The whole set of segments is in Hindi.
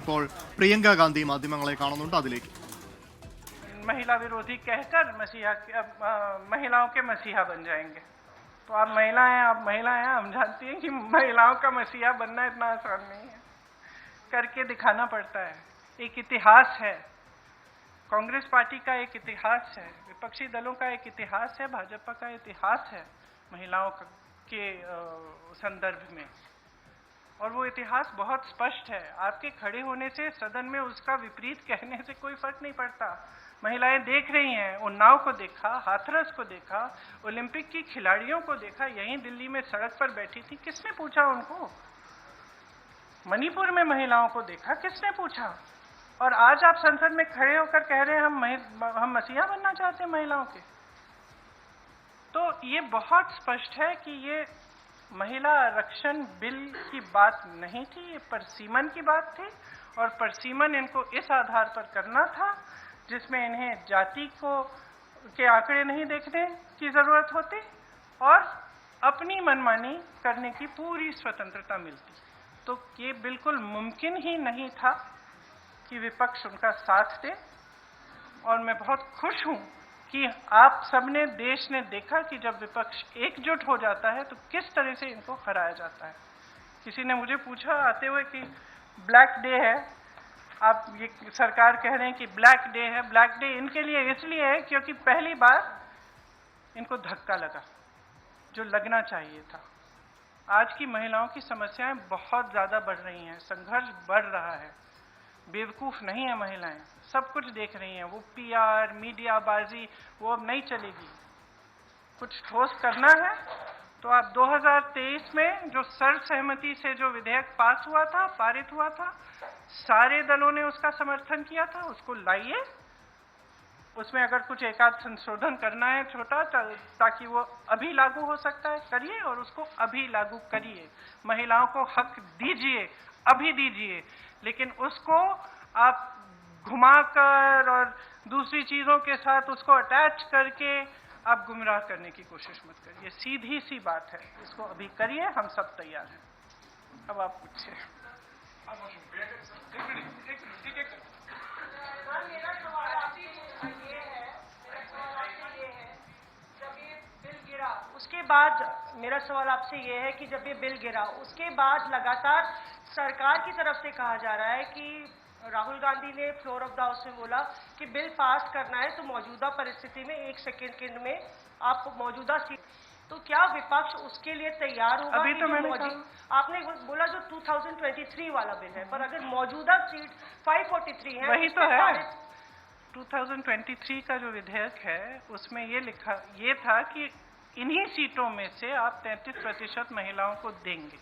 ഇപ്പോൾ പ്രിയങ്ക ഗാന്ധി മാധ്യമങ്ങളെ കാണുന്നുണ്ട്. അതിലേക്ക്. महिला विरोधी कहकर महिलाओं के मसीहा बन जाएंगे। तो आप महिलाएं हैं, हम जानती हैं कि महिलाओं का मसीहा बनना इतना आसान नहीं है, करके दिखाना पड़ता है। एक इतिहास है, कांग्रेस पार्टी का एक इतिहास है, विपक्षी दलों का एक इतिहास है, भाजपा का इतिहास है महिलाओं के संदर्भ में, और वो इतिहास बहुत स्पष्ट है। आपके खड़े होने से सदन में उसका विपरीत कहने से कोई फर्क नहीं पड़ता। महिलाएं देख रही हैं, उन्नाव को देखा, हाथरस को देखा, ओलंपिक की खिलाड़ियों को देखा, यहीं दिल्ली में सड़क पर बैठी थी, किसने पूछा उनको? मणिपुर में महिलाओं को देखा, किसने पूछा? और आज आप संसद में खड़े होकर कह रहे हैं हम मसीहा बनना चाहते हैं महिलाओं के। तो ये बहुत स्पष्ट है कि ये महिला आरक्षण बिल की बात नहीं थी, ये परसीमन की बात थी, और परसीमन इनको इस आधार पर करना था जिसमें इन्हें जाति के आंकड़े नहीं देखने की जरूरत होती और अपनी मनमानी करने की पूरी स्वतंत्रता मिलती। तो ये बिल्कुल मुमकिन ही नहीं था कि विपक्ष उनका साथ दे, और मैं बहुत खुश हूं कि आप सबने, देश ने देखा कि जब विपक्ष एकजुट हो जाता है तो किस तरह से इनको हराया जाता है। किसी ने मुझे पूछा आते हुए कि ब्लैक डे है, आप ये सरकार कह रहे हैं कि ब्लैक डे है। ब्लैक डे इनके लिए इसलिए है क्योंकि पहली बार इनको धक्का लगा जो लगना चाहिए था। आज की महिलाओं की समस्याएं बहुत ज्यादा बढ़ रही हैं, संघर्ष बढ़ रहा है, बेवकूफ नहीं है महिलाएं, सब कुछ देख रही हैं। वो पीआर मीडियाबाजी वो अब नहीं चलेगी। कुछ ठोस करना है तो आप 2023 में जो सर्वसहमति से जो विधेयक पास हुआ था, पारित हुआ था, सारे दलों ने उसका समर्थन किया था, उसको लाइए। उसमें अगर कुछ एकाध संशोधन करना है छोटा, ताकि वो अभी लागू हो सकता है, करिए, और उसको अभी लागू करिए। महिलाओं को हक दीजिए, अभी दीजिए, लेकिन उसको आप घुमाकर और दूसरी चीजों के साथ उसको अटैच करके आप गुमराह करने की कोशिश मत करिए। सीधी सी बात है, इसको अभी करिए, हम सब तैयार हैं। अब आप पूछिए। मेरा सवाल आपसे ये है, जब ये बिल गिरा उसके बाद, मेरा सवाल आपसे ये है कि जब ये बिल गिरा उसके बाद लगातार सरकार की तरफ से कहा जा रहा है कि राहुल गांधी ने फ्लोर ऑफ द हाउस में बोला कि बिल पास करना है तो मौजूदा परिस्थिति में 1 सेकेंड में आप मौजूदा सीट, तो क्या विपक्ष उसके लिए तैयार होगा? अभी तो मैंने आपने बोला जो 2023 वाला बिल है, पर अगर मौजूदा सीट 543 है, वही तो है। 2023 का जो विधेयक है उसमें ये था कि इन्हीं सीटों में से आप 33% महिलाओं को देंगे।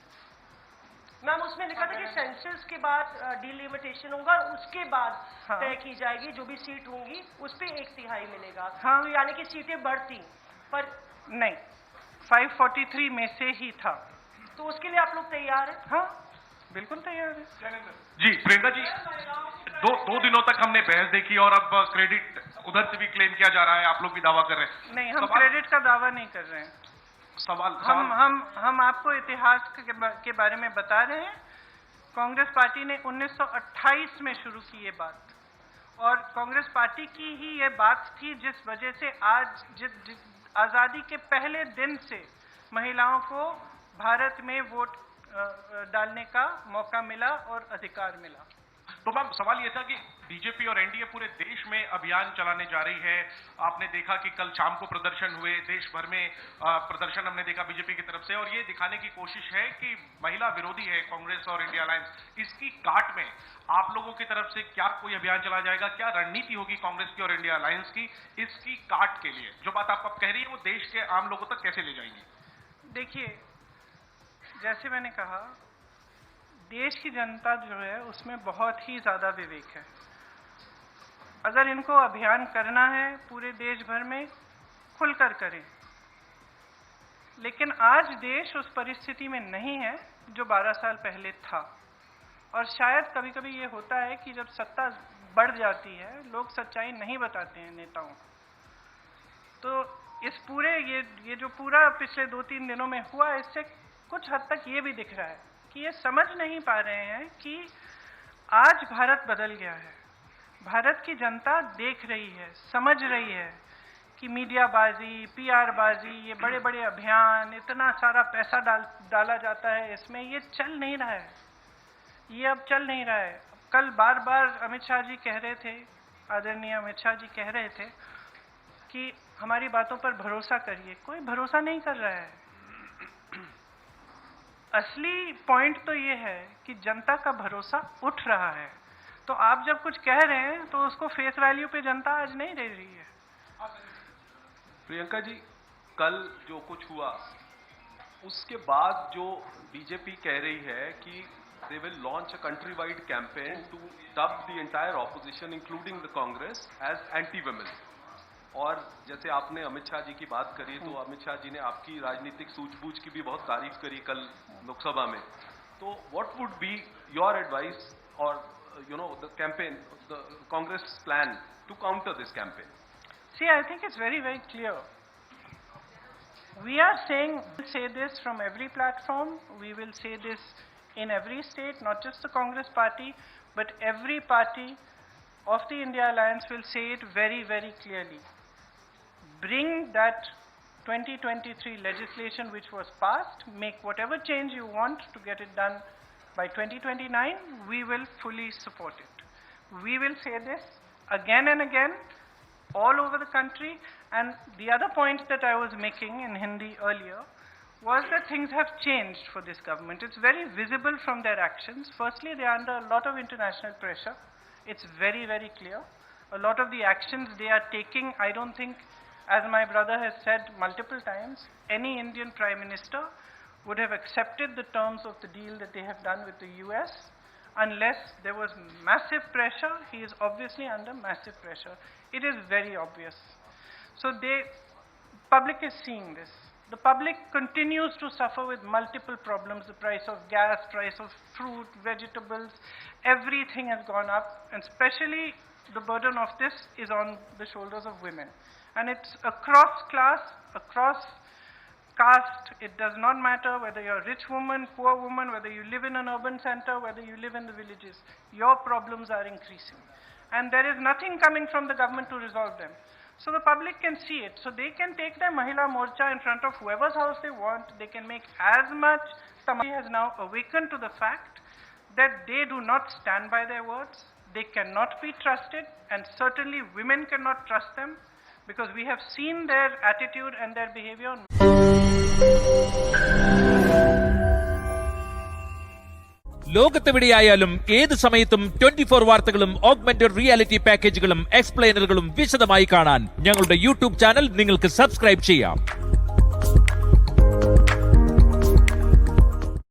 मैम उसमें लिखा था कि सेंसस के बाद डिलिमिटेशन होगा और उसके बाद तय की जाएगी, जो भी सीट होंगी उस पे 1/3 मिलेगा। तो यानी कि सीटें बढ़ती, पर नहीं, 543 में से ही था। तो उसके लिए आप लोग तैयार हैं? हाँ, बिल्कुल तैयार है। जी प्रियंका जी, दो दिनों तक हमने बहस देखी और अब क्रेडिट उधर से भी क्लेम किया जा रहा है, आप लोग भी दावा कर रहे हैं। नहीं, हम क्रेडिट का दावा नहीं कर रहे हैं। हम आपको इतिहास के बारे में बता रहे हैं। कांग्रेस पार्टी ने 1928 में शुरू की ये बात, और कांग्रेस पार्टी की ही ये बात थी जिस वजह से आज आजादी के पहले दिन से महिलाओं को भारत में वोट डालने का मौका मिला और अधिकार मिला। तो मैम सवाल ये था कि बीजेपी और एनडीए पूरे देश में अभियान चलाने जा रही है। आपने देखा कि कल शाम को प्रदर्शन हुए, देश भर में प्रदर्शन हमने देखा बीजेपी की तरफ से, और ये दिखाने की कोशिश है कि महिला विरोधी है कांग्रेस और इंडिया अलायंस। इसकी काट में आप लोगों की तरफ से क्या कोई अभियान चला जाएगा? क्या रणनीति होगी कांग्रेस की और इंडिया अलायंस की इसकी काट के लिए? जो बात आप कह रही है वो देश के आम लोगों तक कैसे ले जाएंगी? देखिए, जैसे मैंने कहा, देश की जनता जो है उसमें बहुत ही ज्यादा विवेक है। अगर इनको अभियान करना है पूरे देश भर में, खुलकर करें। लेकिन आज देश उस परिस्थिति में नहीं है जो 12 साल पहले था, और शायद कभी कभी ये होता है कि जब सत्ता बढ़ जाती है लोग सच्चाई नहीं बताते हैं नेताओं को। तो इस पूरे ये जो पूरा पिछले 2-3 दिनों में हुआ, इससे कुछ हद तक ये भी दिख रहा है कि ये समझ नहीं पा रहे हैं कि आज भारत बदल गया है। भारत की जनता देख रही है, समझ रही है कि मीडियाबाजी, पीआर बाजी, ये बड़े बड़े अभियान, इतना सारा पैसा डाला जाता है इसमें, ये चल नहीं रहा है, ये अब चल नहीं रहा है। कल बार बार अमित शाह जी कह रहे थे, आदरणीय अमित शाह जी कह रहे थे कि हमारी बातों पर भरोसा करिए। कोई भरोसा नहीं कर रहा है। असली पॉइंट तो ये है कि जनता का भरोसा उठ रहा है। तो आप जब कुछ कह रहे हैं तो उसको फेस वैल्यू पे जनता आज नहीं दे रही है। प्रियंका जी, कल जो कुछ हुआ उसके बाद जो बीजेपी कह रही है कि they will launch a country-wide campaign to dub the entire opposition, including the Congress, as anti-women. और जैसे आपने अमित शाह जी की बात करी, तो अमित शाह जी ने आपकी राजनीतिक सूझबूझ की भी बहुत तारीफ करी कल लोकसभा में। तो what would be your advice or the campaign, the Congress plan to counter this campaign? See, I think it's very, very clear. We are saying, we'll say this from every platform. We will say this in every state, not just the Congress party, but every party of the India Alliance will say it very, very clearly. Bring that 2023 legislation which was passed, make whatever change you want to get it done by 2029, we will fully support it. We will say this again and again, all over the country. And the other point that I was making in Hindi earlier was that things have changed for this government. It's very visible from their actions. Firstly, they are under a lot of international pressure. It's very, very clear. A lot of the actions they are taking, I don't think, as my brother has said multiple times, any Indian Prime Minister would have accepted the terms of the deal that they have done with the US unless there was massive pressure. He is obviously under massive pressure. It is very obvious. So public is seeing this. The public continues to suffer with multiple problems. The price of gas, price of fruit, vegetables, everything has gone up, and especially the burden of this is on the shoulders of women. And it's across class, across caste. It does not matter whether you're a rich woman, poor woman, whether you live in an urban center, whether you live in the villages. Your problems are increasing. And there is nothing coming from the government to resolve them. So the public can see it. So they can take their Mahila Morcha in front of whoever's house they want. They can make as much. Somebody has now awakened to the fact that they do not stand by their words. They cannot be trusted, and certainly women cannot trust them, because we have seen their attitude and their behavior. ലോകത്തെവിടെയായാലും ഏത് സമയത്തും 24 വാർത്തകളും ഓഗ്മെന്റഡ് റിയാലിറ്റി പാക്കേജുകളും എക്സ്പ്ലെയിനറുകളും വിശദമായി കാണാൻ ഞങ്ങളുടെ യൂട്യൂബ് ചാനൽ നിങ്ങൾക്ക് സബ്സ്ക്രൈബ് ചെയ്യാം.